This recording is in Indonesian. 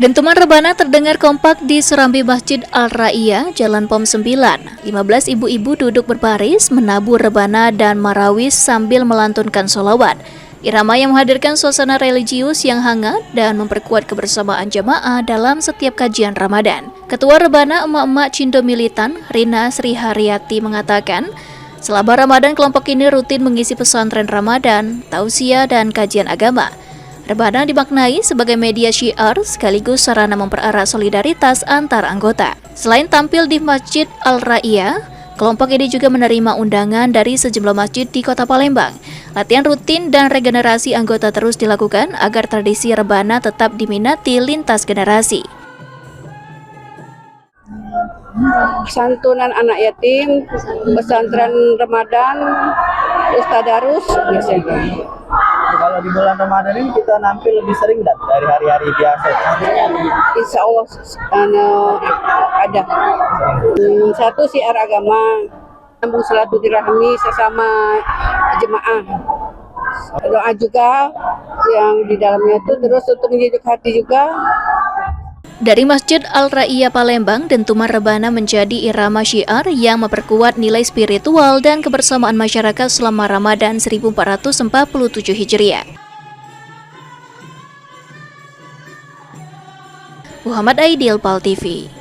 Dentuman rebana terdengar kompak di serambi Masjid Al-Ra'iyah, Jalan Pom 9. 15 ibu-ibu duduk berbaris, menabur rebana dan marawis sambil melantunkan sholawat. Irama yang menghadirkan suasana religius yang hangat dan memperkuat kebersamaan jamaah dalam setiap kajian Ramadan. Ketua Rebana Emak-Emak Cindo Militan, Rina Sri Haryati mengatakan, selama Ramadan kelompok ini rutin mengisi pesantren Ramadan, tausiah dan kajian agama. Rebana dimaknai sebagai media syiar sekaligus sarana mempererat solidaritas antar anggota. Selain tampil di Masjid Al-Ra'iyah, kelompok ini juga menerima undangan dari sejumlah masjid di Kota Palembang. Latihan rutin dan regenerasi anggota terus dilakukan agar tradisi rebana tetap diminati lintas generasi. Santunan anak yatim, pesantren Ramadan, Ustadz Darus biasanya. Kalau di bulan Ramadan ini kita nampil lebih sering dari hari-hari biasa? Insya Allah ada. Satu siar agama, sambung silaturahmi sesama jemaah. Doa juga yang di dalamnya itu terus untuk menyejuk hati juga. Dari Masjid Al-Ra'iyah Palembang, dentuman rebana menjadi irama syiar yang memperkuat nilai spiritual dan kebersamaan masyarakat selama Ramadan 1447 Hijriah. Muhammad Aidil, PAL TV.